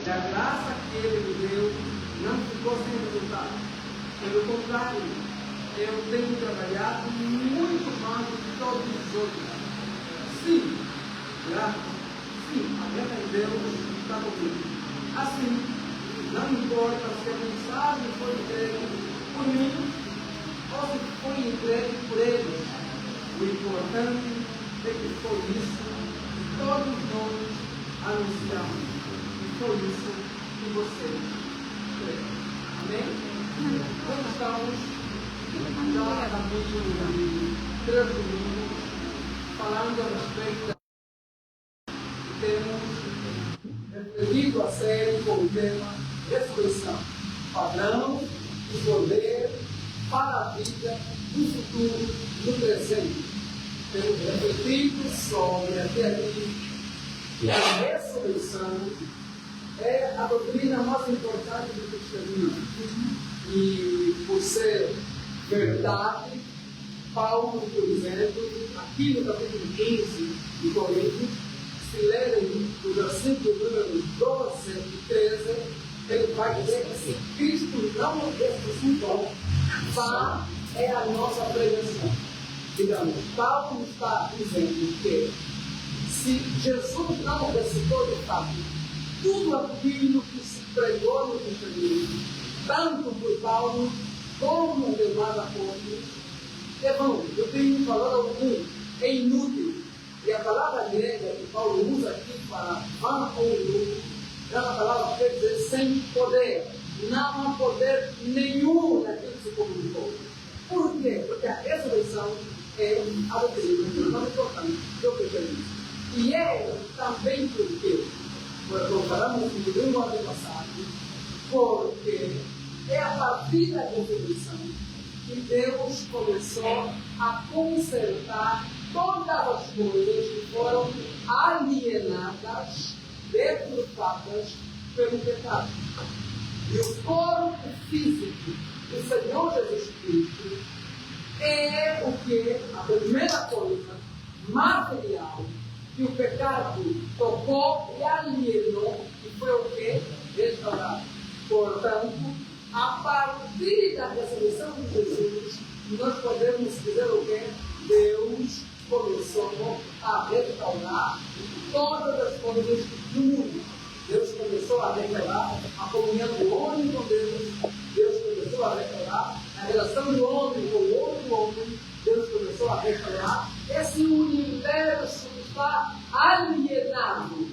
E a graça que Ele me deu não ficou sem resultado. Pelo contrário, eu tenho trabalhado muito mais do que todos os outros. Sim, graças. Sim, a graça de Deus está comigo. Assim, não importa se a mensagem foi entregue por mim ou se foi entregue por eles. O importante é que foi isso que todos nós anunciamos. E foi isso que vocês creem. Amém? Nós estamos já há muito 3 domingos falando a respeito da temos refletido a série com o tema ressurreição, padrão e poder para a vida no futuro, no presente. Temos refletido sobre até aqui que a ressurreição é a doutrina mais importante do cristianismo. E por ser verdade, Paulo, por exemplo, aqui no capítulo 15 de Coríntios, se lerem o versículo número 12 e 13, ele vai dizer que se Cristo não ressuscitou, vã é a nossa pregação. Digamos, Paulo está dizendo que se Jesus não ressuscitou de fato, tudo aquilo que se pregou no cristianismo, tanto por Paulo como demais apóstolos, é vão. Eu tenho falado algum, é inútil. E a palavra grega que Paulo usa aqui para vã ou inútil, é uma palavra que quer dizer sem poder. Não há poder nenhum naquilo que se comunicou. Por quê? Porque a ressurreição é a doutrina mais importante do cristianismo. E é também porque, como falamos no domingo antepassado, porque é a partir da ressurreição que Deus começou a consertar todas as coisas que foram alienadas, deturpadas pelo pecado. E o corpo físico do Senhor Jesus Cristo é o que? A primeira coisa material que o pecado tocou e alienou, e foi o que? Restaurado. Portanto, a partir da ressurreição de Jesus, nós podemos dizer o que? Deus começou a restaurar todas as coisas do mundo. Deus começou a restaurar a comunhão do homem com Deus. Deus começou a restaurar a relação do homem com o outro homem. Deus começou a restaurar esse universo que está alienado.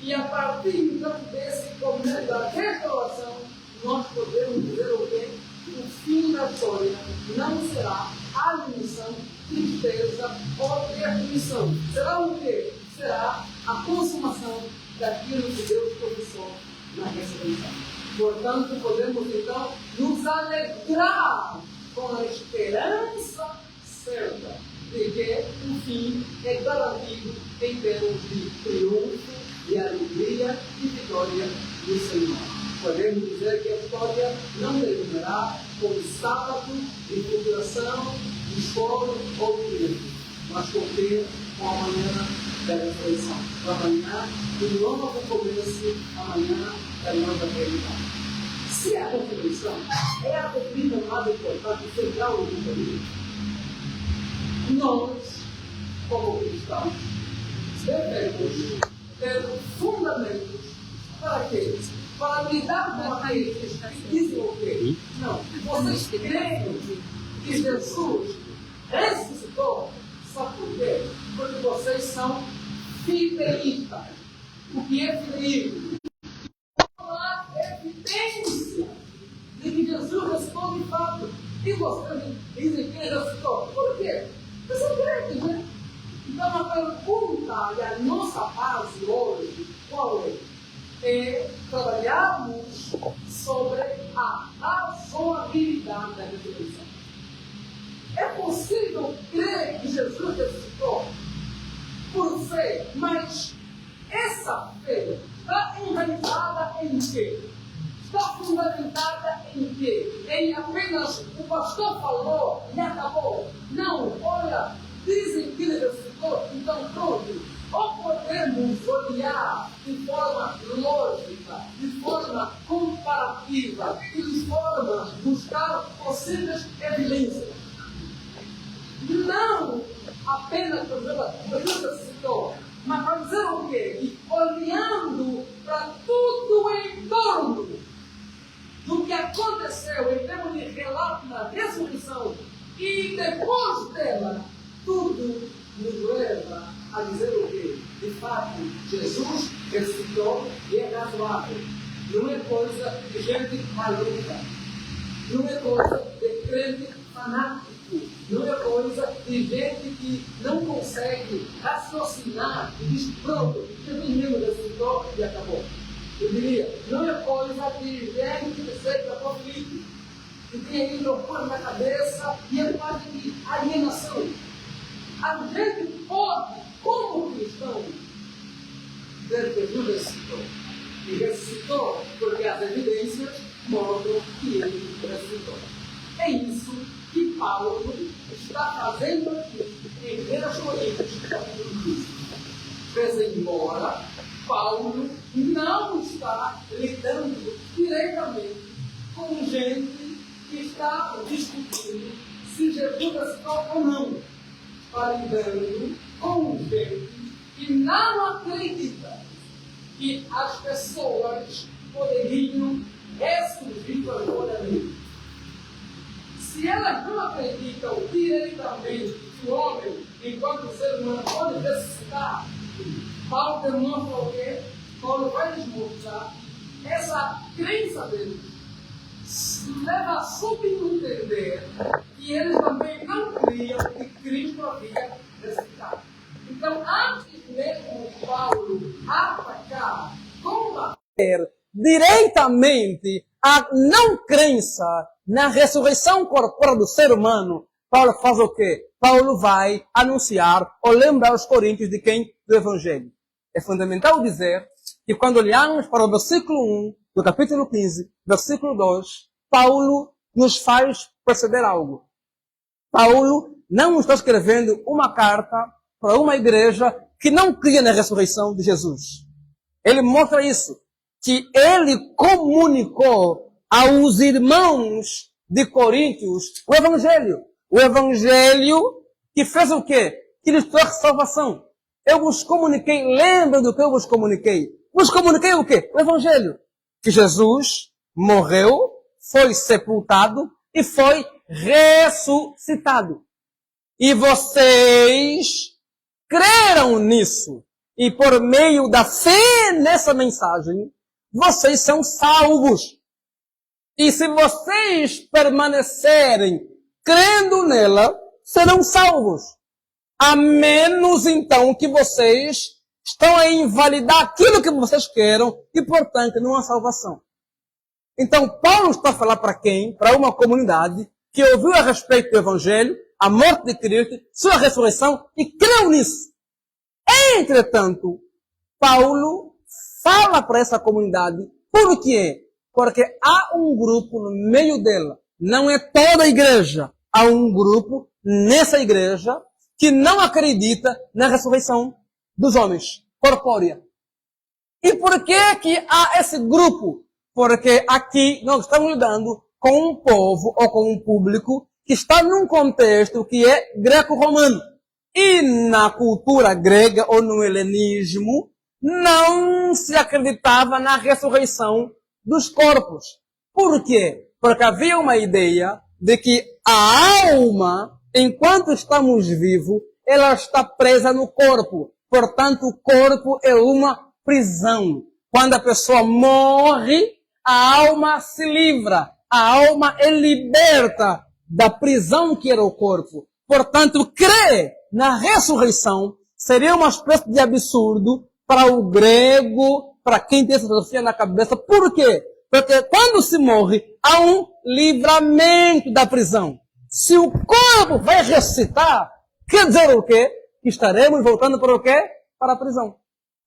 E a partir então desse começo da restauração, nós podemos dizer o quê? O fim da história não será alienação, tristeza ou destruição. Será o quê? Será a consumação daquilo que Deus começou na ressurreição. Portanto, podemos então nos alegrar com a esperança certa de que o fim é garantido em termos de triunfo, de alegria e vitória do Senhor. Podemos dizer que a história não terminará com o sábado de tribulação, de choro ou de medo, mas com a manhã da ressurreição. Amanhã, um novo começo, amanhã da nova realidade. Se a ressurreição é a doutrina mais importante, central do cristianismo, nós, como cristãos, devemos ter fundamentos para quê? Para lidar com aqueles que dizem o quê? Não, vocês creem que Jesus ressuscitou, sabe por quê? Porque vocês são fideístas. O que é fideísmo? Não há evidência de que Jesus ressuscitou de fato. E vocês dizem que ele ressuscitou. Por quê? Porque são crentes, né? Então a pergunta e a nossa base hoje, qual é? É trabalharmos sobre a razoabilidade da ressurreição. É possível crer que Jesus ressuscitou por fé, mas essa fé está enraizada em quê? Está fundamentada em quê? Em apenas o pastor falou e acabou? Não, olha, dizem que ele ressuscitou, então pronto. Ou podemos olhar de forma lógica, de narrativa e de forma buscar possíveis evidências. Não apenas para dizer o que você citou, mas para dizer o quê? E olhando para tudo em torno do que aconteceu em termos de relato da ressurreição e depois dela, tudo nos leva a dizer o quê? De fato, Jesus ressuscitou e é razoável. Não é coisa de gente maluca. Não é coisa de crente fanático. Não é coisa de gente que não consegue raciocinar e diz, pronto, Jesus mesmo ressuscitou e acabou. Eu diria, não é coisa de gente que seja político, que tem microfone na cabeça e é quase de alienação. A gente pode, como cristão, dizer que Jesus ressuscitou. E ressuscitou porque as evidências mostram que ele ressuscitou. É isso que Paulo está fazendo aqui em 1 Coríntios, capítulo 15. Pese embora Paulo não está lidando diretamente com gente que está discutindo se Jesus ressuscitou ou não. Está lidando com gente que não acredita que as pessoas poderiam ressurgir corporalmente. Se elas não acreditam diretamente que o homem, enquanto ser humano, pode ressuscitar, Paulo demonstra o quê? Paulo vai desmostrar essa crença deles. Leva a subentender que eles também não criam que Cristo havia ressuscitado. Então, antes mesmo de Paulo atacar, combater diretamente a não crença na ressurreição corporal do ser humano, Paulo faz o quê? Paulo vai anunciar ou lembrar os coríntios de quem? Do Evangelho. É fundamental dizer que quando olhamos para o versículo 1 do capítulo 15, versículo 2, Paulo nos faz perceber algo. Paulo não está escrevendo uma carta para uma igreja que não cria na ressurreição de Jesus. Ele mostra isso, que ele comunicou aos irmãos de Coríntios o Evangelho. O Evangelho que fez o quê? Que lhes trouxe salvação. Eu vos comuniquei, lembra do que eu vos comuniquei? Vos comuniquei o quê? O Evangelho. Que Jesus morreu, foi sepultado e foi ressuscitado. E vocês creram nisso. E por meio da fé nessa mensagem, vocês são salvos. E se vocês permanecerem crendo nela, serão salvos. A menos então que vocês estão a invalidar aquilo que vocês queiram e, portanto, não há salvação. Então, Paulo está a falar para quem? Para uma comunidade que ouviu a respeito do Evangelho, a morte de Cristo, sua ressurreição e creu nisso. Entretanto, Paulo fala para essa comunidade por quê? Porque há um grupo no meio dela. Não é toda a igreja. Há um grupo nessa igreja que não acredita na ressurreição dos homens, corpórea. E por que há esse grupo? Porque aqui nós estamos lidando com um povo ou com um público que está num contexto que é greco-romano. E na cultura grega ou no helenismo não se acreditava na ressurreição dos corpos. Por quê? Porque havia uma ideia de que a alma, enquanto estamos vivos, ela está presa no corpo. Portanto, o corpo é uma prisão. Quando a pessoa morre, a alma se livra. A alma é liberta da prisão que era o corpo. Portanto, crer na ressurreição seria uma espécie de absurdo para o grego, para quem tem essa filosofia na cabeça. Por quê? Porque quando se morre, há um livramento da prisão. Se o corpo vai ressuscitar, quer dizer o quê? Que estaremos voltando para o quê? Para a prisão.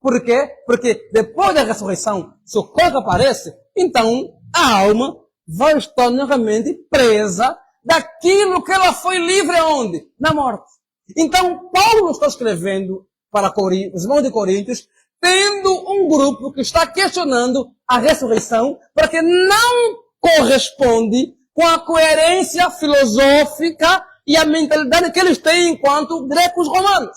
Por quê? Porque depois da ressurreição, se o corpo aparece, então a alma vai estar novamente presa daquilo que ela foi livre aonde? Na morte. Então, Paulo está escrevendo para os irmãos de Coríntios tendo um grupo que está questionando a ressurreição, porque não corresponde com a coerência filosófica e a mentalidade que eles têm enquanto gregos romanos.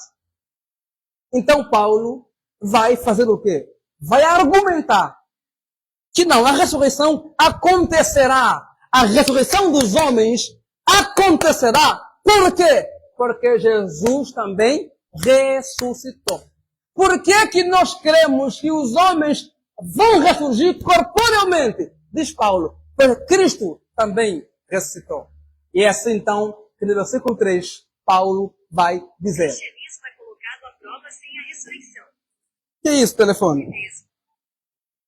Então Paulo vai fazer o quê? Vai argumentar que não, a ressurreição acontecerá. A ressurreição dos homens acontecerá. Por quê? Porque Jesus também ressuscitou. Por que nós cremos que os homens vão ressurgir corporealmente? Diz Paulo, porque Cristo também ressuscitou. E é assim então que no versículo 3, Paulo vai dizer. O cristianismo é colocado à prova sem a ressurreição. Que é isso, telefone?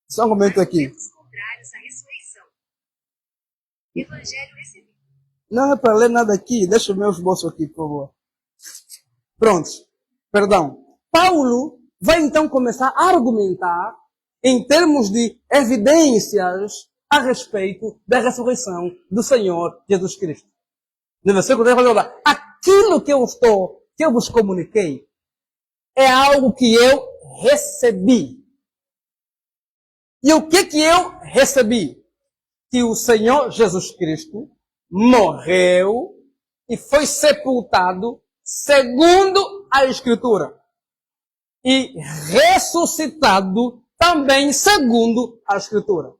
Só um momento aqui. Contrários à ressurreição. Evangelho recebido. Não é para ler nada aqui. Deixa o meu esboço aqui, por favor. Pronto. Perdão. Paulo vai então começar a argumentar em termos de evidências a respeito da ressurreição do Senhor Jesus Cristo. No versículo 10 vai falar, aquilo que eu vos comuniquei é algo que eu recebi. E o que eu recebi? Que o Senhor Jesus Cristo morreu e foi sepultado segundo a Escritura. E ressuscitado também segundo a Escritura.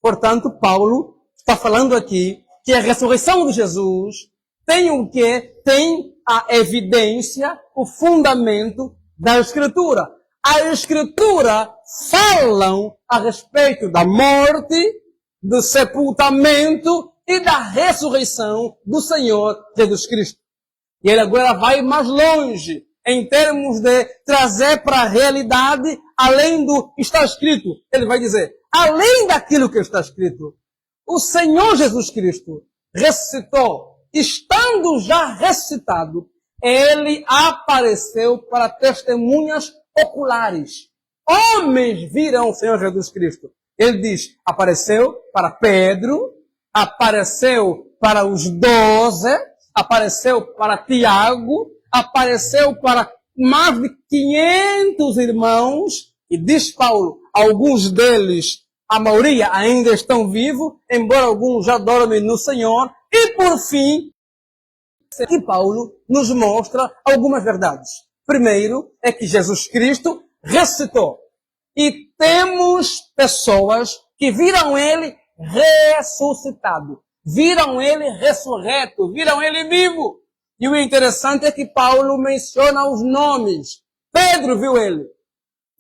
Portanto, Paulo está falando aqui que a ressurreição de Jesus tem o quê? Tem a evidência, o fundamento da Escritura. A Escritura falam a respeito da morte, do sepultamento e da ressurreição do Senhor Jesus Cristo. E ele agora vai mais longe em termos de trazer para a realidade além do que está escrito. Ele vai dizer, além daquilo que está escrito, o Senhor Jesus Cristo ressuscitou. Estando já ressuscitado, ele apareceu para testemunhas oculares. Homens viram o Senhor Jesus Cristo. Ele diz, apareceu para Pedro, apareceu para os 12, apareceu para Tiago, apareceu para mais de 500 irmãos, e diz Paulo, alguns deles, a maioria ainda estão vivos, embora alguns já dormem no Senhor, e por fim, aqui Paulo nos mostra algumas verdades. Primeiro, é que Jesus Cristo ressuscitou. E temos pessoas que viram ele ressuscitado, viram ele ressurreto, viram ele vivo. E o interessante é que Paulo menciona os nomes. Pedro viu ele.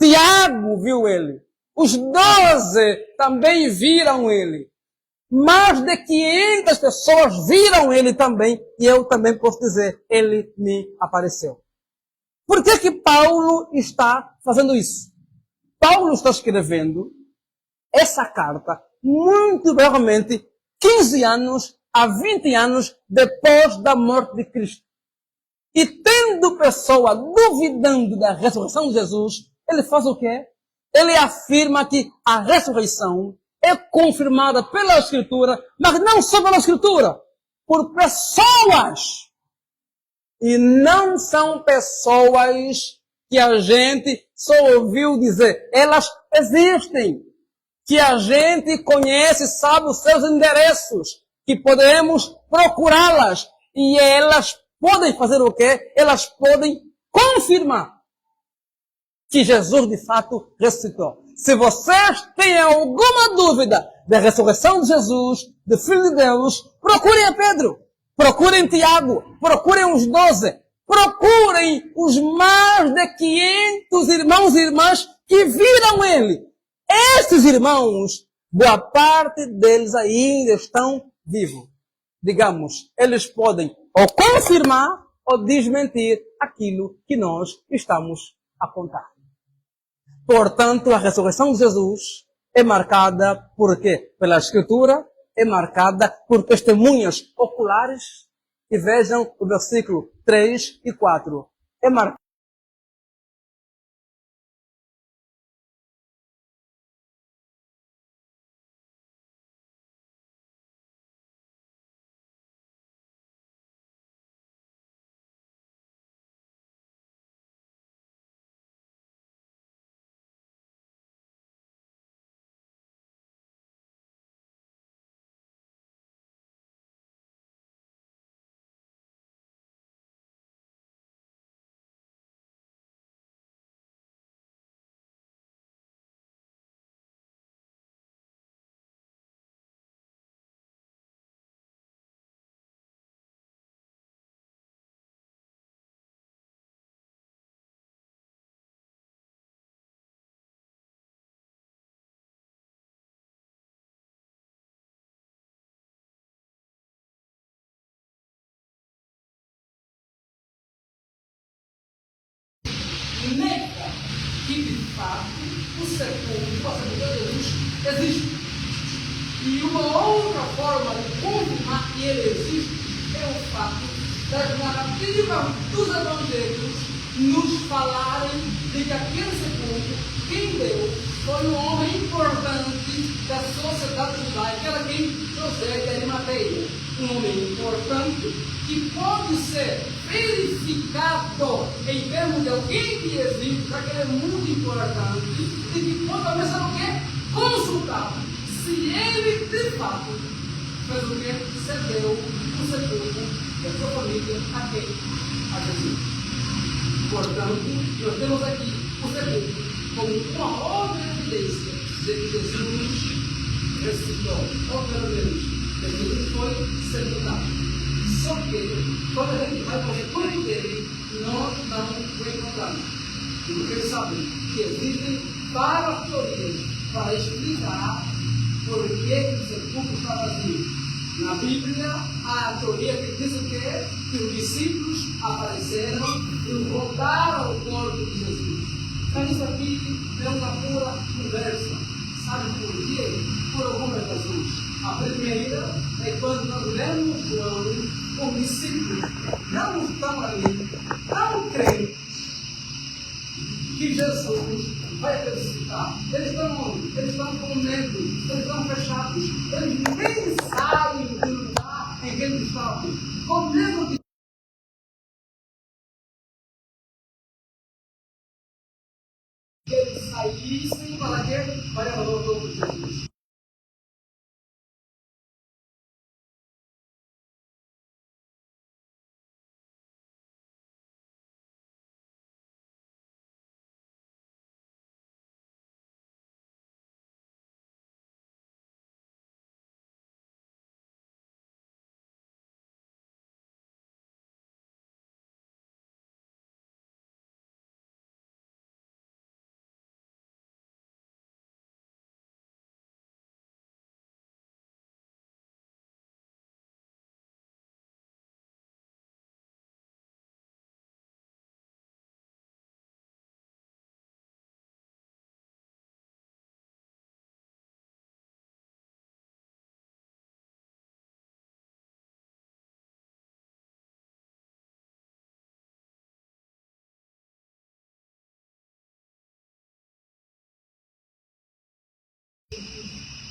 Tiago viu ele. Os 12 também viram ele. Mais de 500 pessoas viram ele também. E eu também posso dizer, ele me apareceu. Por que Paulo está fazendo isso? Paulo está escrevendo essa carta muito brevemente 15 anos a 20 anos depois da morte de Cristo. E tendo pessoa duvidando da ressurreição de Jesus, ele faz o quê? Ele afirma que a ressurreição é confirmada pela Escritura, mas não só pela Escritura, por pessoas. E não são pessoas que a gente só ouviu dizer. Elas existem. Que a gente conhece, sabe os seus endereços. Que podemos procurá-las. E elas podem fazer o quê? Elas podem confirmar que Jesus de fato ressuscitou. Se vocês têm alguma dúvida da ressurreição de Jesus, do Filho de Deus, procurem a Pedro. Procurem Tiago. Procurem os 12. Procurem os mais de 500 irmãos e irmãs que viram ele. Esses irmãos, boa parte deles ainda estão vivos. Digamos, eles podem ou confirmar ou desmentir aquilo que nós estamos a contar. Portanto, a ressurreição de Jesus é marcada por quê? Pela Escritura, é marcada por testemunhas oculares. E vejam o versículo 3 e 4. É marcada que de fato o sepulcro, a sepultura de Jesus, existe. E uma outra forma de confirmar que ele existe é o fato das narrativas dos evangelhos nos falarem de que aquele sepulcro, quem deu, foi um homem importante da sociedade judaica, era quem? José de Arimateia. Um homem importante que pode ser verificado em termos de alguém que existe, já que ele é muito importante, e que pode também ser o quê? Consultado. Se ele, de fato, fez o quê? Cedeu o sepulcro da sua família a quem? A Jesus. Portanto, nós temos aqui o sepulcro como uma outra evidência de que Jesus ressuscitou. Ou pelo menos, Jesus foi sepultado. Só que, quando a gente vai para o retorno dele, nós não o encontramos. Porque eles sabem que existem várias teorias para explicar por que o sepulcro está vazio. Na Bíblia, há a teoria que diz o quê? Que os discípulos apareceram e voltaram ao corpo de Jesus. Mas isso aqui é uma pura conversa. Sabe por quê? Por algumas razões. A primeira é quando nós lemos João, os discípulos não estão ali, não creem que Jesus vai ressuscitar. Eles estão onde? Eles estão com medo, eles estão fechados, eles nem saem do lugar em que eles estavam, com medo de que eles saíssem para quê? Para levar o corpo de Jesus.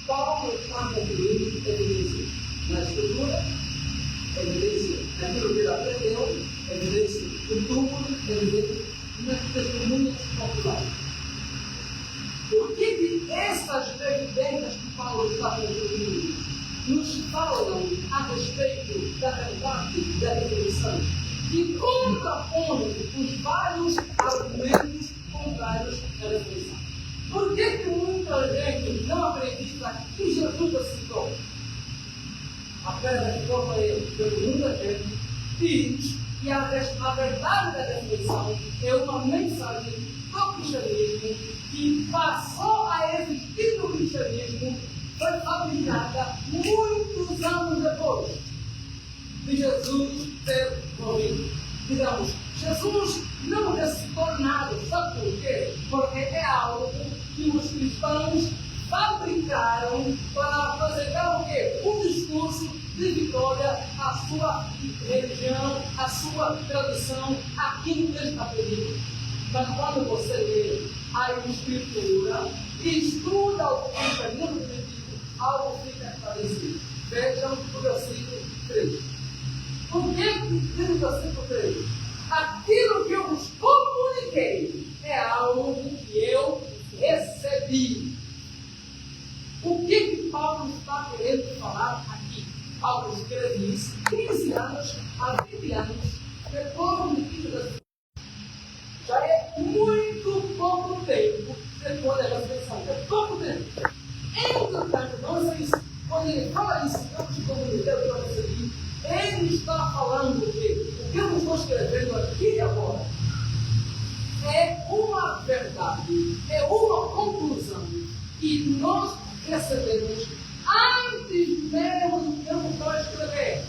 Paulo está concluindo evidência na escritura, evidência naquilo que ele aprendeu, evidência do túmulo, evidência nas testemunhas populares. O que essas evidências que Paulo está concluindo nos falam a respeito da verdade da ressurreição e contrapõem os vários argumentos contrários à ressurreição? Por que muita gente não acredita que Jesus ressuscitou? A pedra que toca ele, porque muita gente diz que a verdade da ressurreição é uma mensagem do cristianismo que passou a existir no cristianismo, foi fabricada muitos anos depois de Jesus ter morrido. Digamos, Jesus não ressuscitou nada, sabe por quê? Porque é algo que os cristãos fabricaram para apresentar o quê? Um discurso de vitória à sua religião, à sua tradição, àquilo que eles acreditam. Mas quando você lê a Escritura e estuda o cristianismo bíblico, algo fica esclarecido. Vejam o versículo 3. O que diz o versículo 3? Aquilo que eu vos comuniquei é algo que eu recebi. O que Paulo está querendo falar aqui? Paulo escreve isso 15 anos a 20 anos depois do fim da vida. Já é muito pouco tempo depois da ressurreição. É pouco tempo. Entretanto, vocês, quando ele fala isso, eu te comuniquei, eu recebi, ele está falando que o que eu estou escrevendo aqui e agora é uma verdade, é uma conclusão que nós recebemos antes mesmo do que eu estou escrevendo.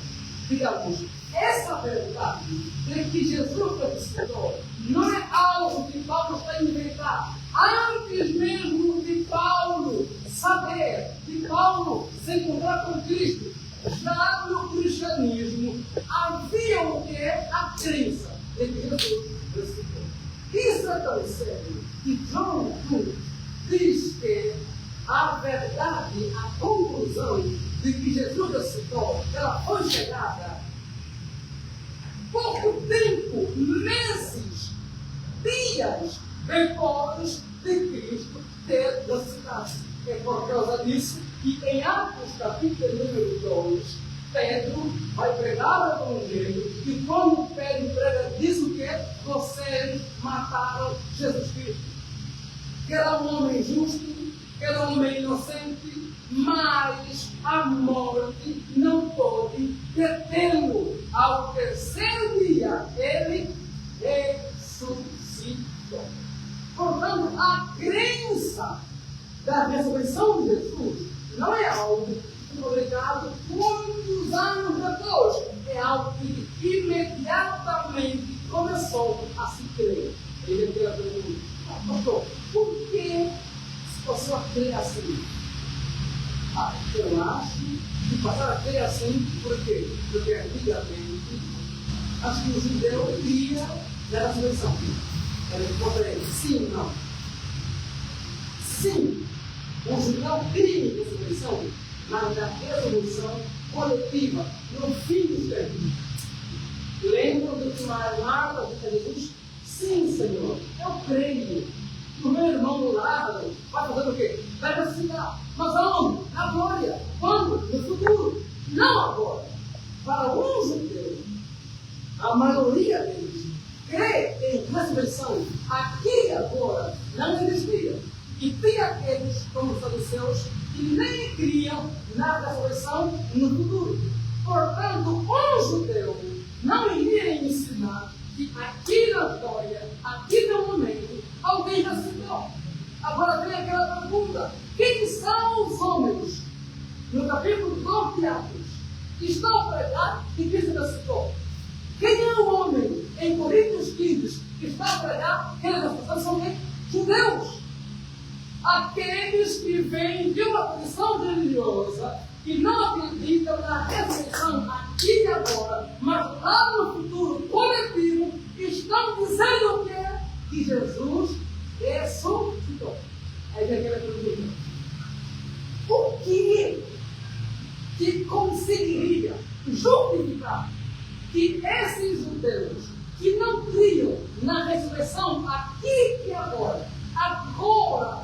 Digamos, essa verdade de que Jesus ressuscitou não é algo que Paulo está inventando. Antes mesmo de Paulo saber, de Paulo se encontrar com Cristo, já no cristianismo havia o que? A crença de que Jesus ressuscitou. Isso é tão sério que John Hunt diz que a verdade, a conclusão de que Jesus ressuscitou, ela foi chegada pouco tempo, meses, dias depois de Cristo ter ressuscitado. É por causa disso que em Atos capítulo número 2, Pedro vai pregar o Evangelho e quando Pedro prega, diz o que? Vocês mataram Jesus Cristo. Que era um homem justo, que era um homem inocente, mas a morte não pôde detê-lo. Ao terceiro dia, ele ressuscitou. Portanto, a crença da ressurreição de Jesus não é algo que foi ligado muitos anos depois. É algo que imediatamente começou a se crer. Ele tem a pergunta: pastor, por que se passou a crer assim? Eu acho que passaram a crer assim, por quê? Porque antigamente, acho que o judeu cria na ressurreição. Era importante. Sim, não. Sim, o judeu cria em ressurreição, mas na ressurreição coletiva, no fim dos tempos. Lembram do que Marta disse a Jesus? Sim, Senhor, eu creio. O meu irmão Lázaro vai fazer o quê? Vai ressuscitar. Mas aonde? Na glória. Quando? No futuro. Não agora. Para um judeu, a maioria deles crê em ressurreição aqui e agora. Não existia. E tem aqueles, como os saduceus, que nem criam na ressurreição no futuro. Portanto, um judeu não iria ensinar que aqui na história, aqui no momento, alguém ressuscitou. Agora vem aquela pergunta: quem são os homens, no capítulo 2 de Atos, que estão a pregar que Cristo ressuscitou? Quem é o homem em Coríntios 15 que está a pregar que ele ressuscitou? São quem? Judeus. Aqueles que vêm de uma posição religiosa e não acreditam na ressurreição aqui e agora, mas lá no futuro coletivo, estão dizendo o quê? Que Jesus ressuscitou. Aí vem aquela pergunta: o que conseguiria justificar que esses judeus que não criam na ressurreição aqui e agora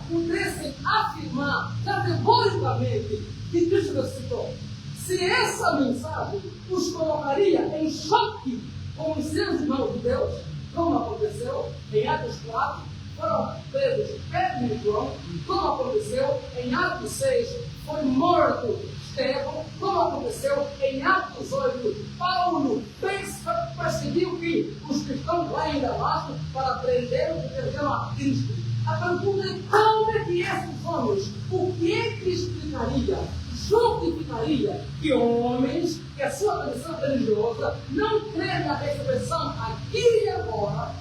pudessem afirmar categoricamente que Cristo ressuscitou? Se essa mensagem os colocaria em choque com os seus irmãos de Deus, como aconteceu em Atos 4, foram presos Pedro e João, como aconteceu em Atos 6, foi morto Estevão, como aconteceu em Atos 8, Paulo perseguiu que os cristãos lá em Damasco para prender o que perderam a Cristo. A pergunta é: como é que esses homens, o que é que explicaria, justificaria que homens que a sua tradição religiosa não creem na ressurreição aqui e agora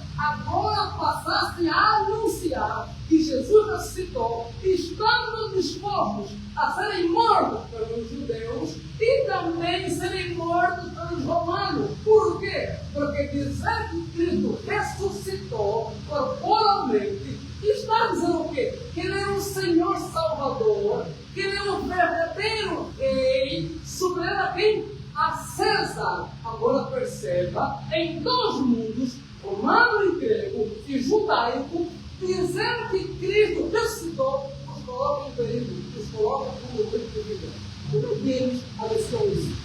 passassem a anunciar que Jesus ressuscitou, estando dispostos a serem mortos pelos judeus e também serem mortos pelos romanos? Por quê? Porque dizer que Cristo ressuscitou corporalmente está dizendo o quê? Que Ele é o Senhor Salvador, que Ele é o verdadeiro Rei, supremo a quem? A César. Agora perceba, em dois mundos, romano e grego e judaico, dizer que Cristo ressuscitou, os coloca em perigo, os coloca como muito de vida. Como é que eles anunciam isso?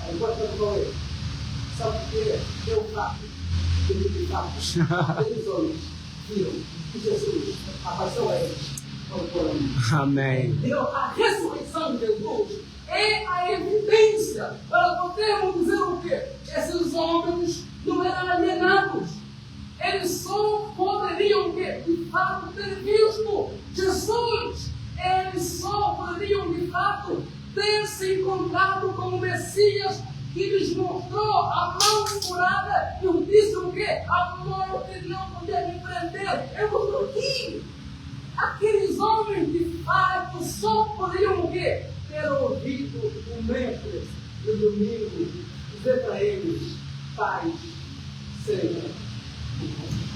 Aí agora qual é? Sabe o que é? Deu fato. Deu fato. Aqueles homens viram que Jesus apareceu a eles. Amém. Então, a ressurreição de Jesus é a evidência para podermos dizer o quê? Esses homens não eram alienados. Eles só poderiam, de fato, ter visto Jesus. Eles só poderiam, de fato, ter se encontrado com o Messias, que lhes mostrou a mão curada e disse o quê? A morte não podia me prender. Eu estou aqui. Aqueles homens, de fato, só poderiam o quê? Ter ouvido o mestre no domingo dizer para eles: paz seja.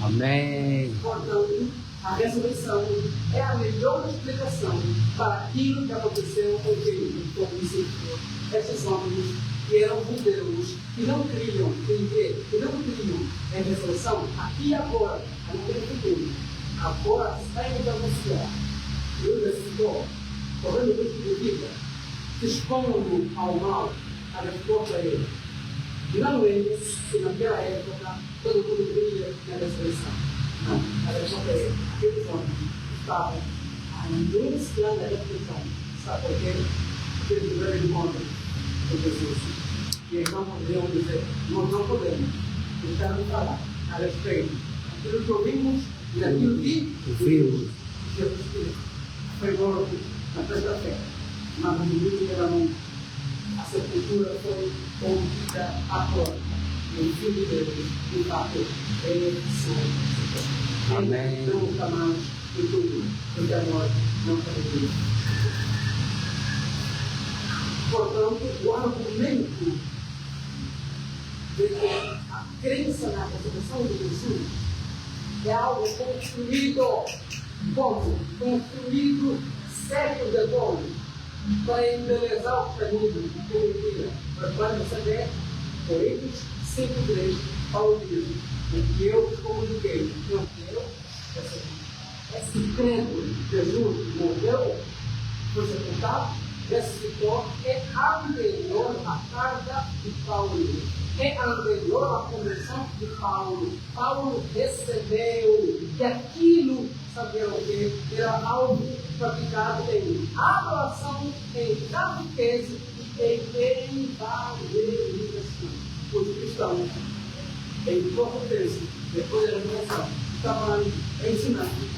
Amém. Portanto, a ressurreição é a melhor explicação para aquilo que aconteceu com o discípulo. Estes homens que eram judeus, que não criam em quê? Que não criam em ressurreição, aqui e agora, a não tem futuro. Agora saem da anunciar. Deus ressuscitou, correndo o risco de vida, se expondo ao mal, a resposta é ele. Não eles, que naquela época todo mundo cria na ressurreição. Não, a resposta é ele. Aqueles homens estavam anunciando a ressurreição. Sabe por quê? Porque eles tiveram encontro com Jesus. E eles não poderiam dizer: nós não podemos deixar de falar a respeito daquilo que ouvimos e daquilo que vimos. Jesus Cristo foi morto na sexta-feira, mas no domingo pela manhã a sepultura foi conduzida à porta. E o Filho de Deus, de fato, ele sai. Amém. Não está mais em tudo, porque a morte não está em. Portanto, o argumento de que a crença na ressurreição de Jesus é algo construído, como? Construído séculos depois, para embelezar o caminho que ele tira. Mas quando você vê, Coríntios 5:3, Paulo diz: o que eu comuniquei, não que eu recebi. Esse credo, Jesus morreu, foi sepultado, ressuscitou, é anterior à carta de Paulo. É anterior à conversão de Paulo. Paulo recebeu que aquilo, sabia o que? Era algo praticado em adoração, em catequese e em evangelização. Os cristãos, em pouco tempo, depois da ressurreição, estavam ali ensinando,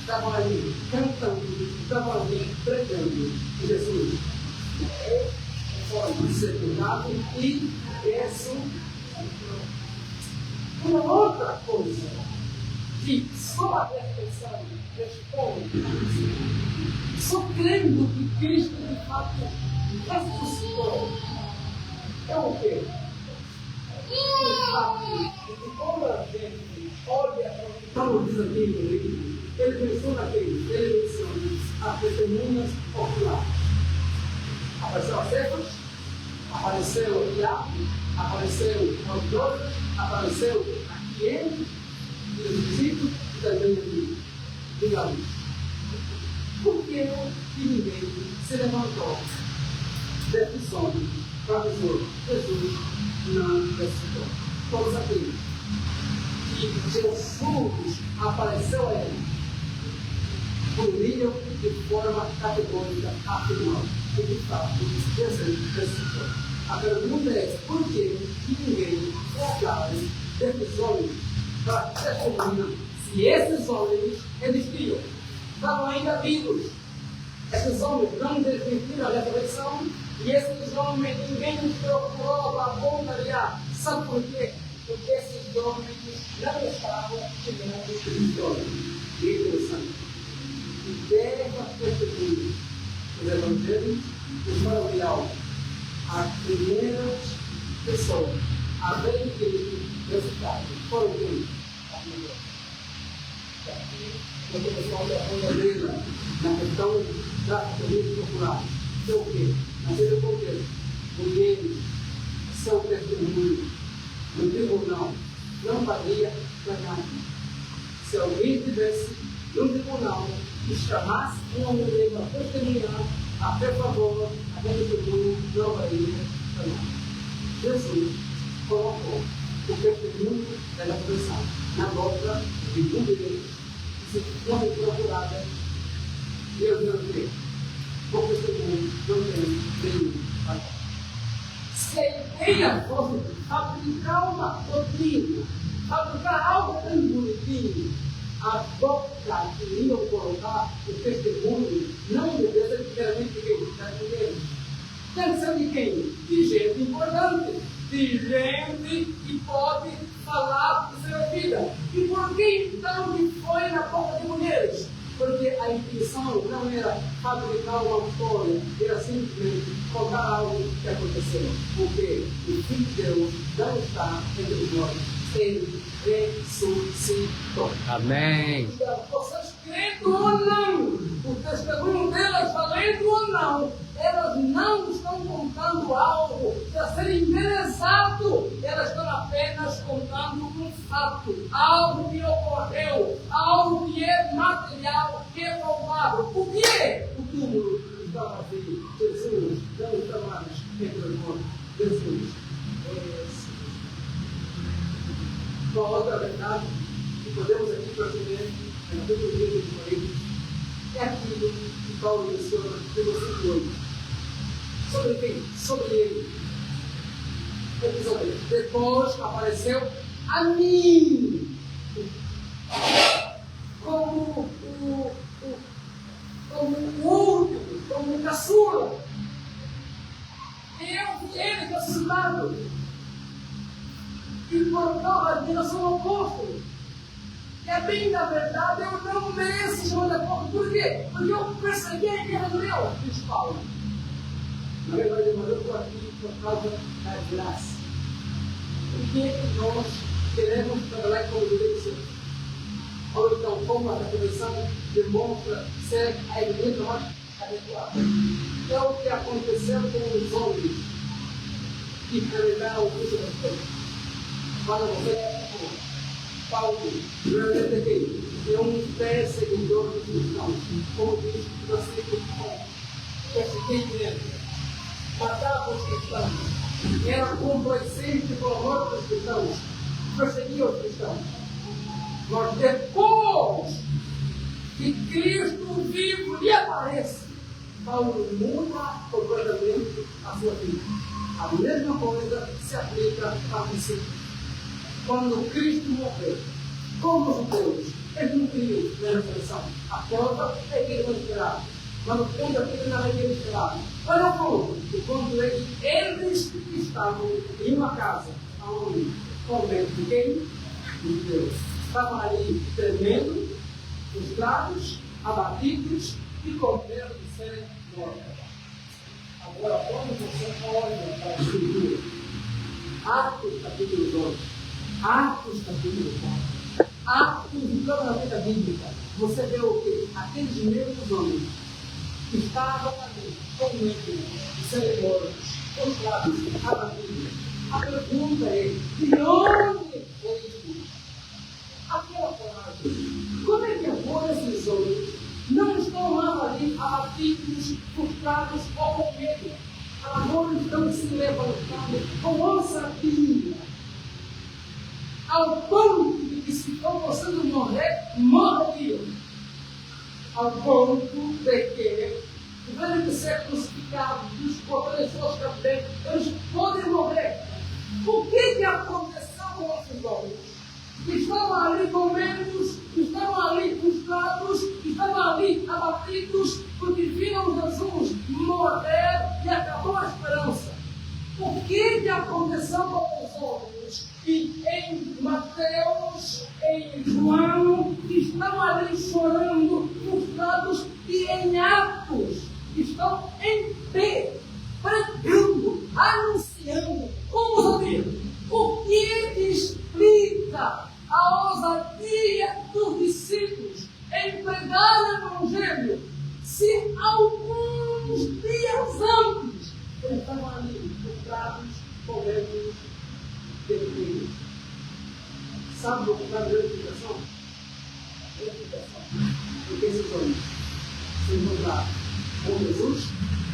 estavam ali cantando, estavam ali pregando Jesus. É forma de ser cuidado e ressurreição. Uma outra coisa que só a reflexão responde, só crendo que Cristo de fato ressuscitou, é o quê? De fato, quando a gente olha para o que Paulo diz aqui no livro, ele menciona aqueles, ele menciona as testemunhas oculares. Apareceu a Cefas, apareceu a Tiago, apareceu aos 12, apareceu a 500 e os discípulos e também a mim. Digamos, por que ninguém se levantou desses homens para dizer: Jesus não ressuscitou? Todos aqueles que Jesus apareceu a ele poderiam de forma categórica afirmar que de fato Jesus ressuscitou. A pergunta é: por que ninguém foi atrás desses homens para testemunhar se esses homens existiam? Estavam ainda vivos. Esses homens não desmentiram a ressurreição e esses homens ninguém procurou para apontar. Sabe por quê? Porque esses homens não estavam chegando de homens. Interessante. E deva testemunhar os evangelhos que foram de algo. As primeiras pessoas a verem Cristo ressuscitado foram quem? As mulheres. Porque o pessoal da verdadeira na questão da política popular. Então o quê? Naquele contexto, mulheres são testemunhas no tribunal, não valia para nada. Se alguém tivesse no tribunal e chamasse uma mulher para testemunhar a seu favor, aquele testemunho não valia para nada. Jesus colocou o testemunho da ressurreição na boca de mulheres que se foram procuradas. Deus não tem. O testemunho não tem nenhum valor. Se a ideia fosse fabricar uma doutrina, fabricar algo tão bonitinho, a boca que iriam colocar o testemunho não devia ser diferente de quem? Das mulheres. Deve ser de quem? De gente importante, de gente que pode falar de sua vida. E por que então que foi na boca de mulheres? Porque a a intenção não era fabricar uma história, era simplesmente contar algo que aconteceu. Porque o Filho de Deus não está entre nós, ele ressuscitou. Amém. Então, vocês crendo ou não, o testemunho delas valendo ou não, elas não estão contando algo para ser endereçado, elas estão apenas contando um fato, algo que ocorreu, algo que é material, que é palpável. O que é? O túmulo estava vazio, Jesus não está mais entre nós, Jesus ressuscitou. Uma outra verdade que podemos aqui perceber na teologia de Coríntios é aquilo que Paulo menciona no versículo 8. Sobre quem? Sobre ele. Depois apareceu a mim como o último, como o caçula. Ele ressuscitado. E por causa disso eu sou apóstolo. É bem na verdade, eu não mereço ser chamado apóstolo. Por quê? Porque eu persegui a igreja do meu, diz Paulo. Na verdade, eu estou aqui por causa da graça. Por que nós queremos trabalhar com igreja? Ou então, como a revolução demonstra ser a igreja mais adequada? É o que aconteceu com os homens que carregaram o curso da fé. Para você, Paulo, realmente é um perseguidor dos cristãos, como diz o versículo 1. Perseguei mesmo, matava os cristãos, era complacente com a morte dos cristãos, perseguia os cristãos. Mas depois que Cristo vivo lhe aparece, Paulo muda completamente a sua vida. A mesma coisa se aplica a discípulos. Quando Cristo morreu, como os judeus, eles não queriam na ressurreição. A prova é que eles não esperavam. Mas o ponto aqui que não era esperado. Olha o ponto. E quando eles estavam em uma casa, onde com medo de quem? De Deus. Estavam ali tremendo, frustrados, abatidos e com medo de serem mortos. Agora, quando você olha para a Escritura, Atos capítulo 2, Atos capítulo 4, Atos de toda a vida bíblica, você vê o que? Aqueles mesmos homens que estavam ali com medo de serem mortos, frustrados, abatidos. A pergunta é: de onde foi isso? Aquela coragem. Como é que agora esses homens não estão mais ali abatidos, frustrados ou com medo? Agora estão se levantando com ousadia, ao ponto de que, se for possível morrer, morreriam. Ao ponto de que, devem de ser crucificados, por pessoas também, eles podem morrer. O que aconteceu com esses homens? Estavam ali com medos, estavam ali frustrados, estavam ali abatidos, porque viram Jesus morrer e acabou a esperança. O que aconteceu com os homens? E em Mateus, em João, estão ali chorando, frustrados, e em Atos estão em pé, pregando, anunciando. Como saber? O que explica a ousadia dos discípulos em pregar o Evangelho, se alguns dias antes eles estavam ali frustrados, com medo de Deus? Sabe o que está dando explicação? Porque esses homens se encontraram com Jesus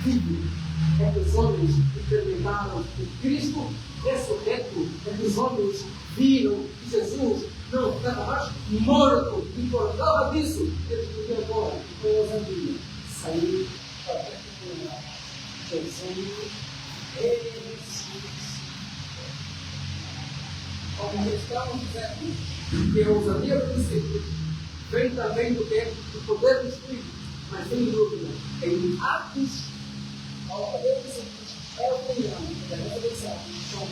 vivo. Esses homens experimentaram o Cristo ressurreto. Esses homens viram que Jesus não estava mais morto. E por causa disso, eles podiam agora, com ousadia, sair para testemunhar. Jesus ressuscitou. Como estamos dizendo, que a ousadia do discípulo vem também do poder do Espírito, mas sem dúvida, em Atos, ao poder do Espírito, é o opinião da ressurreição, com o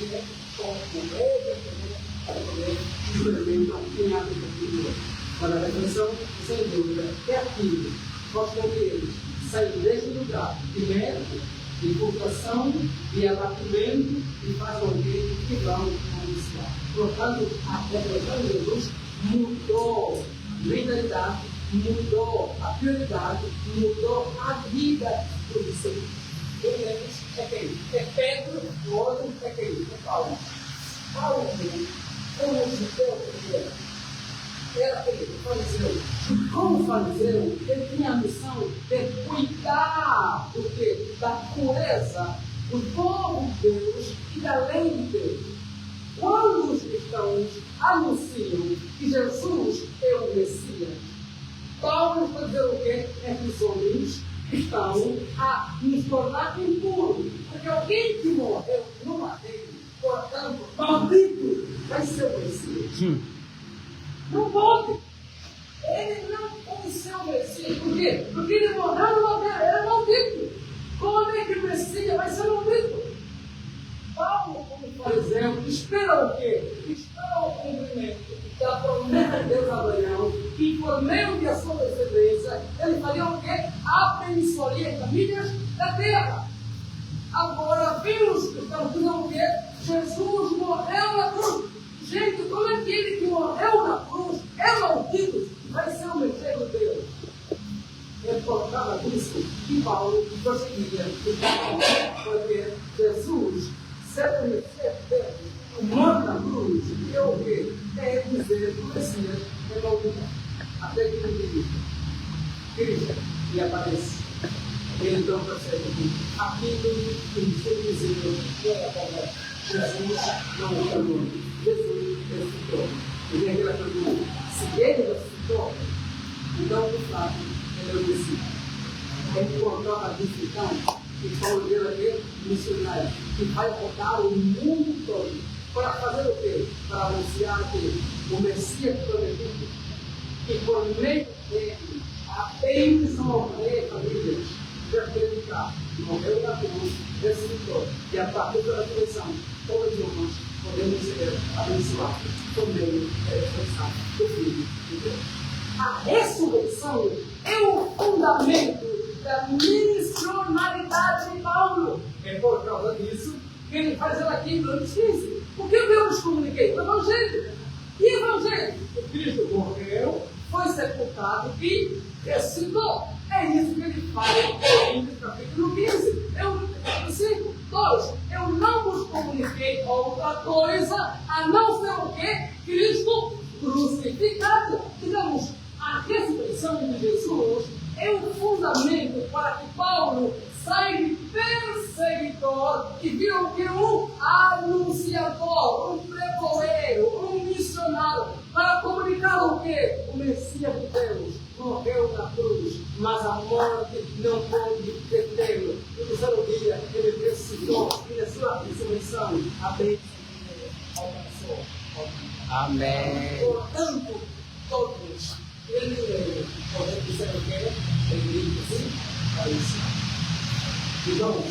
poder experimentam em Atos capítulo 2. Para a ressurreição, sem dúvida, é aquilo nós com que eles saem deste lugar de mérito, de vocação, de abatimento e faz alguém que vão anunciar. Portanto, a revelação de Jesus mudou a mentalidade, mudou a prioridade, mudou a vida dos discípulos. Um deles é quem? É Pedro, o outro é quem? É Paulo. Paulo, como judeu que era aquele fariseu. E como fariseu, ele tinha a missão de cuidar do quê? Da pureza do povo de Deus e da lei de Deus. Quando os cristãos anunciam que Jesus é o Messias, Paulo está dizendo o quê? É que os homens estão a nos tornar impuros. Porque alguém que morreu no madeiro, portanto, maldito, vai ser o Messias. Não pode. Ele não pode ser o Messias. Por quê? Porque ele morreu no madeiro, ele é maldito. Como é que o Messias vai ser maldito? Paulo, como por exemplo, espera o quê? Espera o cumprimento da promessa de Deus a Abraão, que por meio de sua descendência, ele faria o quê? Abençoaria as famílias da terra. Agora, vimos que estamos dizendo o quê? Jesus morreu na cruz. Gente, como é que ele que morreu na cruz é maldito? Vai ser o Messias de Deus. É por causa disso que Paulo prosseguia. Porque Jesus, sendo o Messias de Deus, o morto na cruz, é o quê? É dizer que o Messias é maldito. Até que ele Cristo lhe aparece. Ele então percebe que aquilo que ele dizia era verdade. Jesus não é o Jesus ressuscitou. E vem aquela pergunta: se ele ressuscitou, então, de fato, ele é o Messias. É importante disso, então, que Paulo vê aqui, missionário, que vai rodar o mundo todo para fazer o quê? Para anunciar que o Messias prometido, que por meio dele, a bênção de famílias, de acreditar, morreu na cruz, ressuscitou, e a partir da ressurreição, todos nós podemos ser abençoados por meio da ressurreição do Filho de Deus. A ressurreição é o fundamento da missionalidade de Paulo. É por causa disso que ele faz aqui em Coríntios 15. O que eu nos comuniquei? O Evangelho. E o Evangelho? O Cristo morreu, foi sepultado e ressuscitou. É isso que ele fala em Coríntios capítulo 15. Versículo 2. Eu não vos comuniquei outra coisa a não ser o quê? Cristo crucificado. Digamos, a ressurreição de Jesus é o fundamento para que Paulo saia de perseguidor e vira o que? Um anunciador, um pregoeiro, um missionário, para comunicar o quê? O Messias de Deus morreu na cruz, mas a morte não pode detê-lo. No terceiro dia, ele ressuscitou e na sua ressurreição, a bênção de Deus alcançou. Amém. Portanto, todos, ele podem dizer o quê? Ele diz assim, para isso. Então,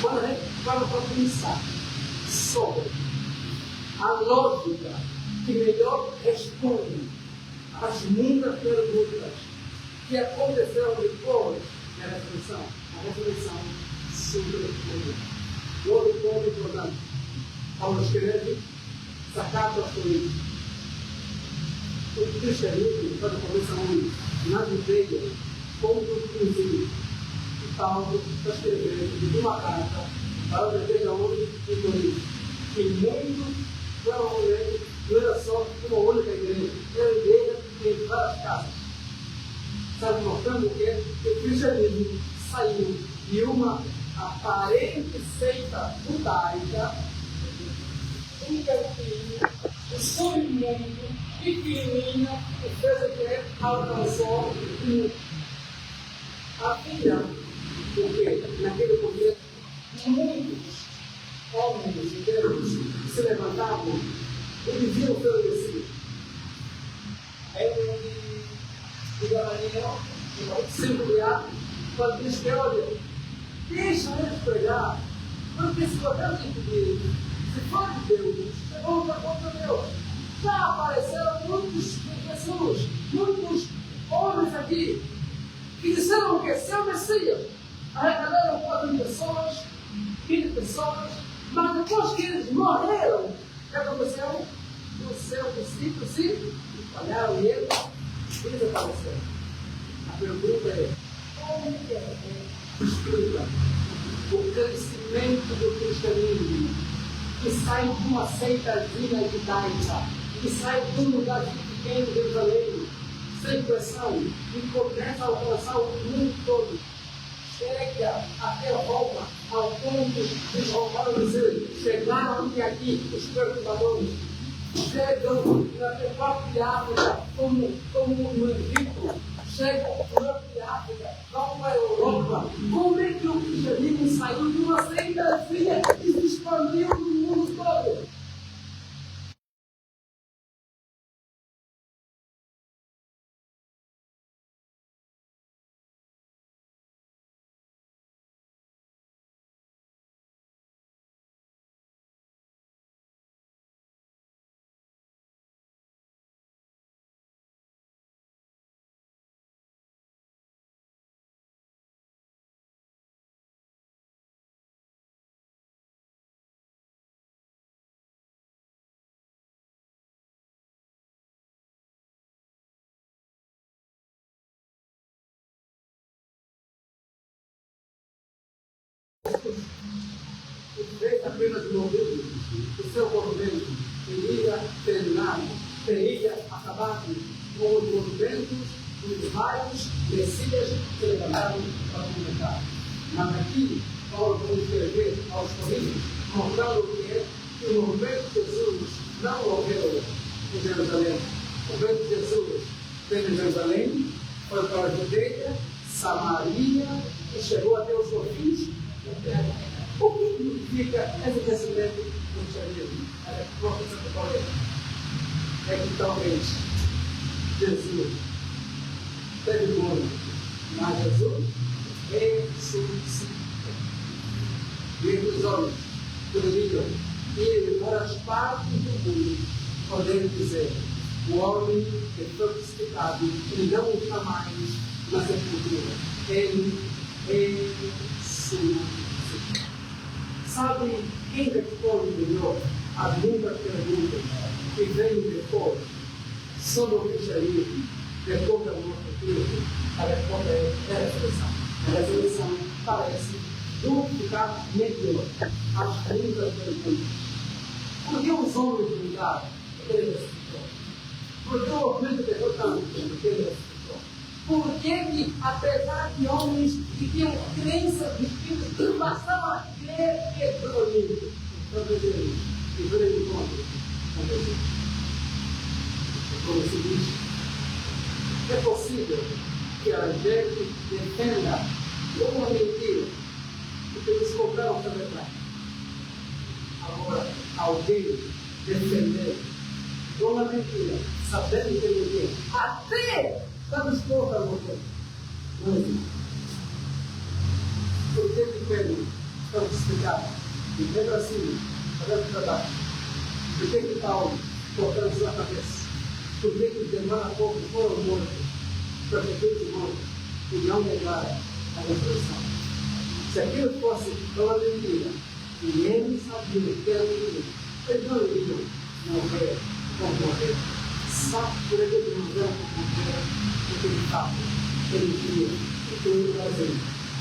quando a gente para pensar sobre a lógica que melhor responde às muitas perguntas que aconteceram depois da ressurreição, a ressurreição sobretudo. Outro ponto importante, Paulo escreve essa carta aos Coríntios. O cristianismo, quando começa na Judeia, como inclusive, e Paulo está escrevendo uma carta para a igreja hoje em Corinto, que muitos provavelmente não era só uma única igreja, era igreja em várias casas. Está mostrando o quê? Que o cristianismo saiu de uma aparente seita judaica, um cantinho, um submundo, pequenina, que fez o quê? Alcançou a vida, porque naquele momento muitos homens de Deus se levantavam e diziam pelo Messias. Aí de Gamaliel, Simpliar, quando diz que, olha, deixa eles pregar, porque se for Deus impedir, se for de Deus, é bom para contra Deus. Já apareceram muitos Jesus, muitos homens aqui, que disseram que esse é o Messias. Arrecadaram 4 pessoas, 20 pessoas, mas depois que eles morreram, o que aconteceu? Os seus discípulos se espalharam e eles desapareceram. A pergunta é, como que explica o crescimento do cristianismo que sai de uma seitazinha judaica, que sai de um lugar pequeno de Jerusalém, sem pressão, e começa a alcançar o mundo todo? Chega até Roma, ao ponto dos romanos dizer, chegaram até aqui os perturbadores, chegam na própria África como um Egito, chegam na própria África, vão para a Europa. Como é que o cristianismo saiu de uma seitazinha e se expandiu no mundo todo? Fez apenas um momento, o seu movimento teria terminado, teria acabado com os movimentos dos vários messias que levantaram para comunicar. Mas aqui, Paulo vai escrever aos Coríntios, mostrando o que é que o movimento de Jesus não ocorreu em Jerusalém. O movimento de Jesus veio em Jerusalém, foi para a Judeia, Samaria e chegou até os confins da terra. O que significa esse crescimento do cristianismo? É que talvez Jesus teve mundo, mas Jesus ressuscitou. E os homens poderiam ir para as partes do mundo, podendo dizer, o homem que foi crucificado, ele não está mais na sepultura, ele ressuscitou. Sabe quem responde melhor as muitas perguntas que vêm depois sobre o cristianismo, depois da nossa vida? A resposta é a ressurreição. A ressurreição parece duplicar melhor as muitas perguntas. Por que os homens mudaram? Porque ele ressuscitou. Por que o movimento pegou tanto? Porque ele ressuscitou. Por que, apesar de homens que tinham crença de Espírito, bastava crer que é bonito? Então, Deus, e ver ele encontro com Deus. Como se diz, é possível que a gente defenda uma mentira, porque eles compraram a verdade. Agora, alguém defender uma mentira, sabendo que é mentira, até está disposto a morrer. Não existe. Por que Pedro está crucificado? E Pedro assim, fazendo trabalho. Por que Paulo cortando sua cabeça? Por que os demais há pouco foram mortos? Para que os mortos e não negaram a ressurreição? Se aquilo fosse uma mentira, e eles sabiam que era mentira, eles não iriam morrer ou morrer. Sabe por que eles não vão morrer? Porque de fato, ele via o que ele fazia,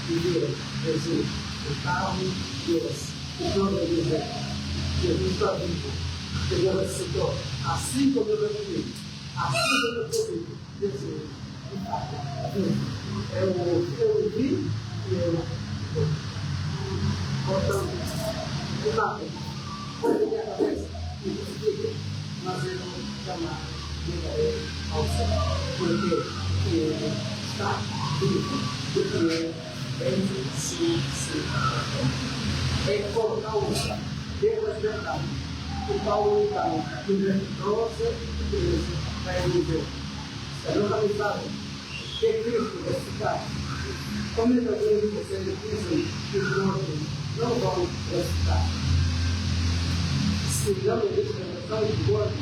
e via Jesus, o carro de Deus, o nome de Deus, Jesus está vivo, ele ressuscitou, assim como eu vivi, assim como eu sou vivo, Jesus, de fato, eu vi e eu estou. Portanto, o nada, põe na minha cabeça e explica, mas eu jamais negarei ao Senhor, porque ele está vivo, porque ele sim. É colocar o Deus é verdade. O Paulo então, que trouxe a igreja para ele dizer, você não sabe que Cristo ressuscitar. Como é que vocês dizem que os mortos não vão ressuscitar? Se não existe ressurreição de mortos,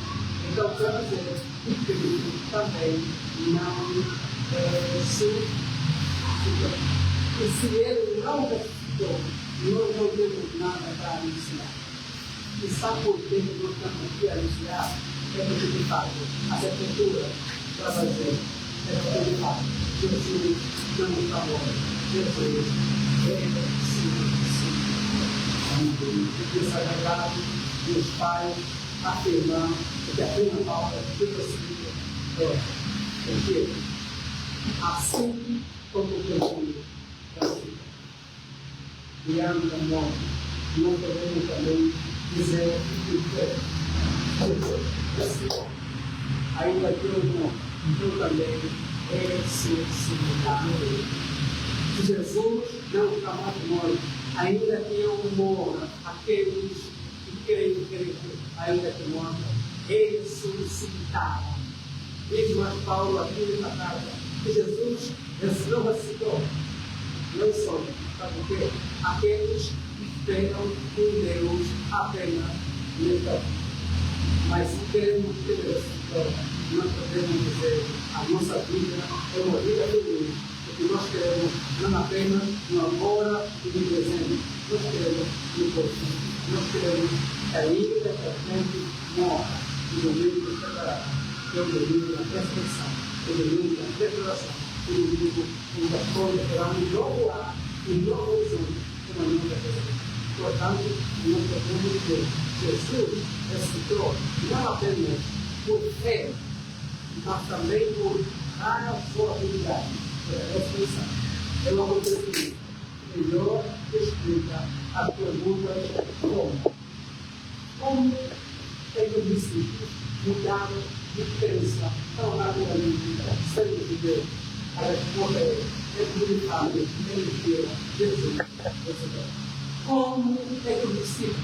então quer dizer que Cristo também não ressuscitou. ressuscitou. E se ele não ressuscitou, nós não temos nada para anunciar. E sabe por que nós estamos aqui a anunciar? É porque de fato a sepultura para fazer. É porque de fato Jesus não está morto. Jesus ressuscitou. E essa verdade dos pais afirmam que a primeira palavra que prosseguiu é porque assim como Jesus ressuscitou. Diante da morte, não podemos também dizer que Jesus ressuscitou. Ainda que eu não, eu também ressuscitarei. Jesus não está mais morto. Ainda que eu morra, aqueles que creem em Cristo, ainda que morram, ressuscitarão. Diz mais Paulo aqui nessa carta que Jesus não ressuscitou. Não só, sabe por quê? Aqueles que esperam em Deus apenas nesta vida. Mas se queremos que Deus ressuscitou, nós podemos dizer a nossa vida é uma vida feliz. Porque nós queremos não apenas no agora e no presente, nós queremos no futuro. Nós queremos ainda que a gente morra e o domingo chegará. É o domingo da ressurreição, é o domingo da declaração, é o domingo em que as coisas terão um novo ar, um novo horizonte, uma nova vida. Portanto, nós podemos dizer Jesus ressuscitou não apenas por fé, mas também por razoabilidade. A ressurreição é um acontecimento melhor explica as perguntas como é que os discípulos mudaram de crença tão rapidamente sem viver. A resposta é publicável em dia Jesus ressuscitou. Como é que os discípulos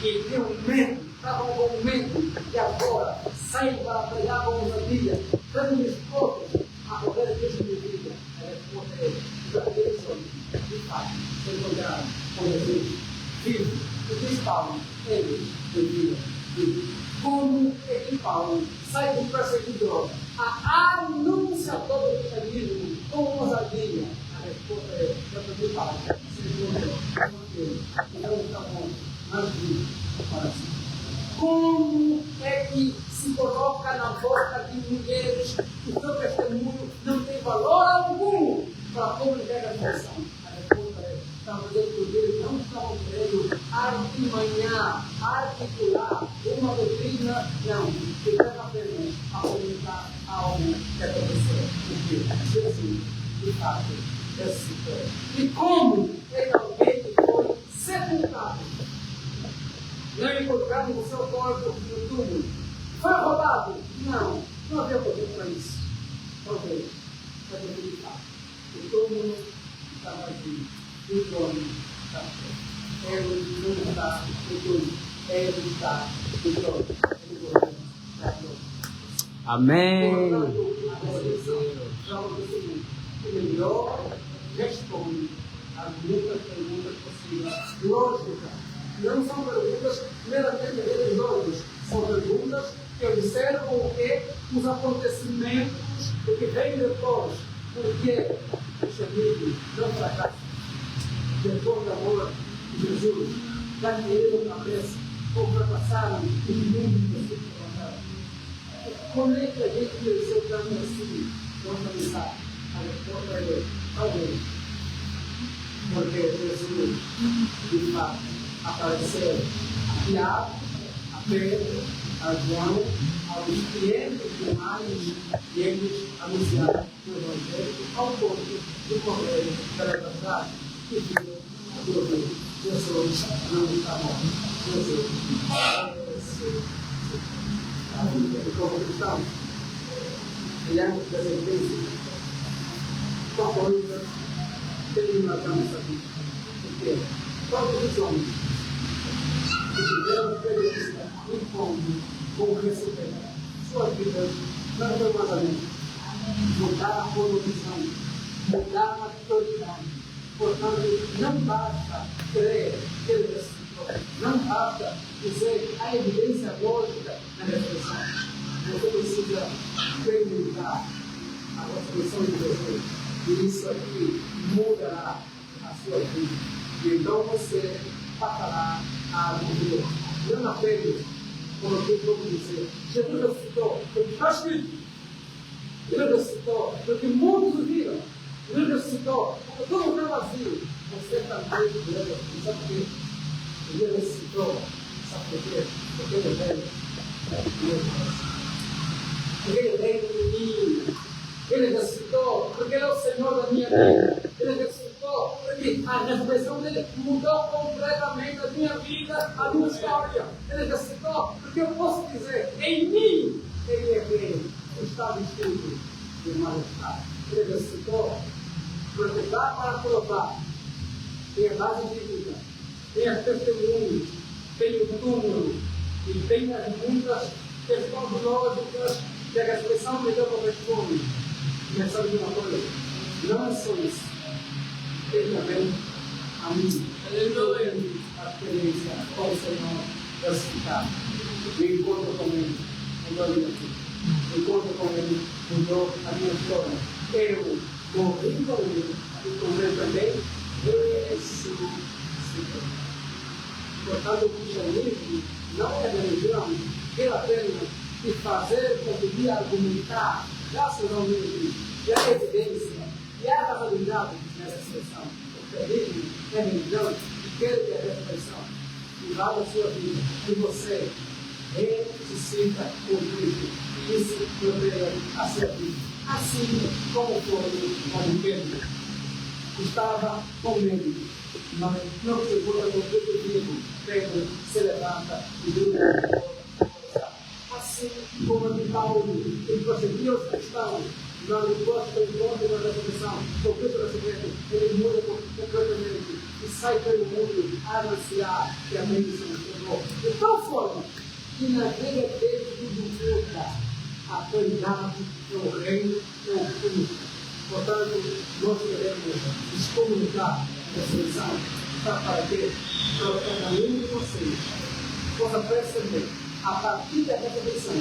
que tinham medo, estavam com medo e agora saem para pregar com ousadia, estão dispostos a poder Cristo de vida? A resposta é: os aqueles homens, de fato, se encontraram com Jesus vivo. E diz Paulo, eles viviam vivo. Como é que Paulo sai do perseguidor a anunciador do cristianismo com ousadia? A resposta é: porque Paulo se encontrou com aquele que não está morto, mas vivo para si. Como é que se coloca na boca de mulheres que o seu testemunho não tem valor algum para comunicar a missão? A resposta é: talvez eles não estavam querendo artimanhar, articular uma doutrina, não, que deve apenas a comunicar algo que aconteceu. Porque Jesus, de fato, ressuscitou. E como é que alguém que foi sepultado, não encontrado no seu corpo no túmulo, foi roubado? Não, não havia poder para isso. Talvez, para verificar. O túmulo está vazio, o trono está cheio. Ele não está no túmulo, ele está no trono. Ele governa da glória. Amém. Portanto, a ressurreição é o seguinte: o melhor responde às muitas perguntas possíveis, lógicas. Não são perguntas meramente religiosas, são perguntas que observam o que? Os acontecimentos, o que vem depois. Porque o cristianismo não fracassa. Depois da morte de Jesus, já caíram na cabeça, ou fracassaram os mundos que se levantaram. Como é que a gente mereceu tanto assim? Vamos pensar. A resposta é: talvez. Porque Jesus, de fato, apareceu a Tiago, a Pedro, a João, aos clientes demais, e eles anunciaram o Evangelho ao ponto de correr pela verdade e viram a sua vida. Jesus não está morto. Jesus ressuscitou. Como cristão, diante da sentença, uma coisa que nós estamos aqui. Porque todos os homens que tiveram experiência em como com o receber suas vidas transformadamente, mudar a posição, mudar a autoridade. Portanto, não basta crer que ele ressuscitou, não basta dizer a evidência lógica da ressurreição. Você precisa experimentar a ressurreição de Jesus. E isso aqui mudará a sua vida. E então você passará a viver. Não apenas, como eu vou dizer, Jesus ressuscitou, porque está escrito. Ele ressuscitou, porque muitos viram. Ele ressuscitou, porque todo mundo está vazio. Você também deve. Sabe por quê? Ele ressuscitou. Sabe por quê? Porque ele veio. Porque ele veio em mim. Ele ressuscitou porque ele é o Senhor da minha vida. Ele ressuscitou porque a ressurreição dele mudou completamente a minha vida, a minha história. Ele ressuscitou porque eu posso dizer, em mim ele é rei, está vestido de majestade. Ele ressuscitou porque dá para provar. Tem a base bíblica, tem as testemunhas, tem o túmulo e tem as muitas questões lógicas que a ressurreição me deu para responder. Mas sabe de uma coisa? Não é só isso. Tem também a mim. Aleluia. A experiência com o Senhor ressuscitado. O encontro com Ele mudou a minha vida. O encontro com Ele mudou a minha história. Eu morri com Ele e com Ele também ressuscitou. Portanto, o cristianismo não é religião pela pena de fazer, conseguir argumentar racionalmente, e a evidência, e a razoabilidade nessa expressão. O cristianismo é religião que quer ter a ressurreição e vai a sua vida. E você ressuscita com Cristo. Isso proteja a sua vida. Assim como foi com Pedro. Estava com medo, mas não segura no vivo. Pedro se levanta e diz: assim como de Paulo, ele perseguia os cristãos, mas depois do encontro da ressurreição, com Cristo ressurreto, ele muda completamente e sai pelo mundo a anunciar que a bênção chegou. De tal forma que na vida dele tudo muda. A autoridade é o reino, é o culto. Portanto, nós queremos nos comunicar a ressurreição. Sabe para quê? Para que cada um de vocês possa perceber, a partir da ressurreição,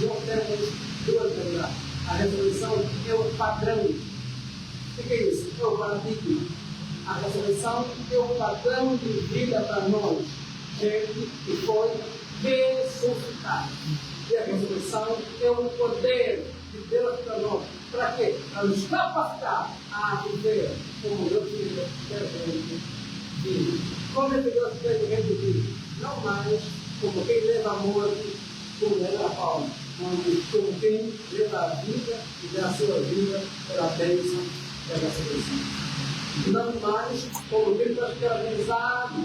nós temos duas verdades. A ressurreição é o padrão. O que é isso? É o paradigma. A ressurreição é o padrão de vida para nós, gente que foi ressuscitado. E a ressurreição é o poder de Deus para nós. Para quê? Para nos capacitar a viver como Deus quer vive. Como é que Deus quer vive? Não mais como quem leva a morte, como leva a palma, mas como quem leva a vida e dá a sua vida pela bênção da ressurreição. Não mais como quem está escravizado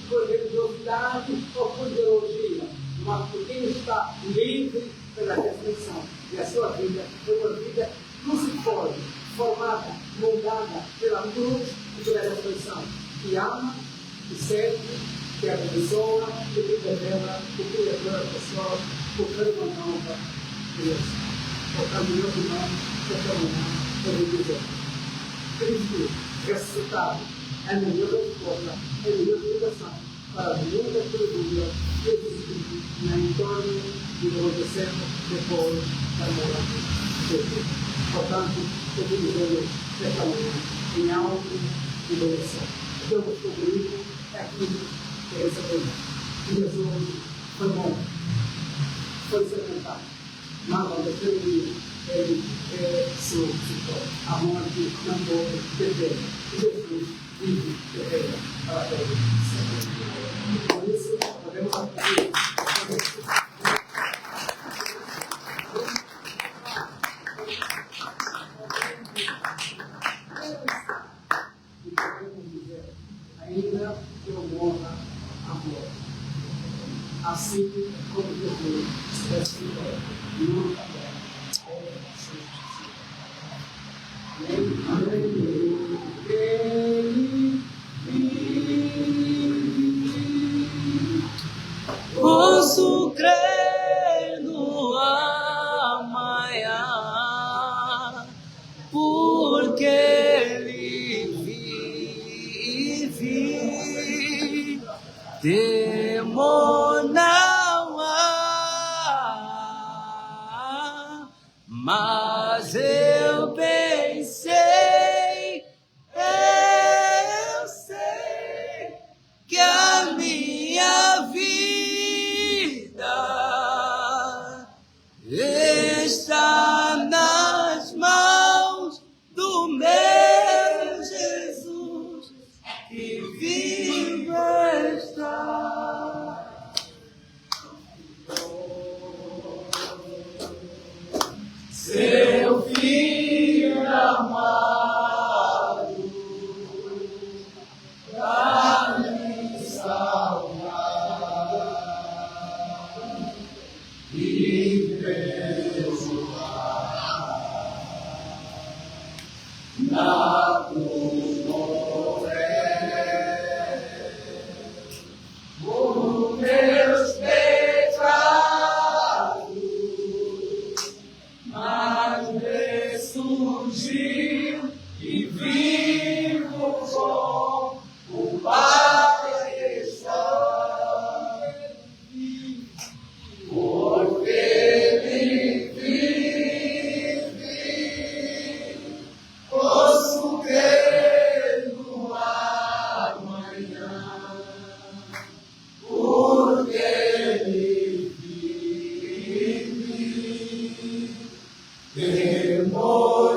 por religiosidade ou por ideologia, mas por quem está livre pela ressurreição. E a sua vida é uma vida cruciforme, formada, moldada pela cruz e pela ressurreição, que ama, que serve, que abençoa, que revela, que revela a pessoa, que faz uma nova criação. Portanto, meus irmãos, esta manhã, eu vou dizer: Cristo ressuscitado é a melhor resposta, é a melhor explicação para muitas perguntas que existem no entorno de acontecendo depois da morte de Jesus. Portanto, eu vou dizer esta manhã, em alto e direção. O que eu descobri é aquilo que recebemos. Jesus foi bom, foi sepultado, mas ao terceiro dia ele ressuscitou. A morte não pôde deter. Jesus vive e reina para todos sempre. Por isso, podemos aplaudir. E podemos dizer, ainda que eu morra, amor. Assim como Jesus ressuscitou, nunca morre. Posso crer no amanhã, porque Ele vive. Temor não há, mas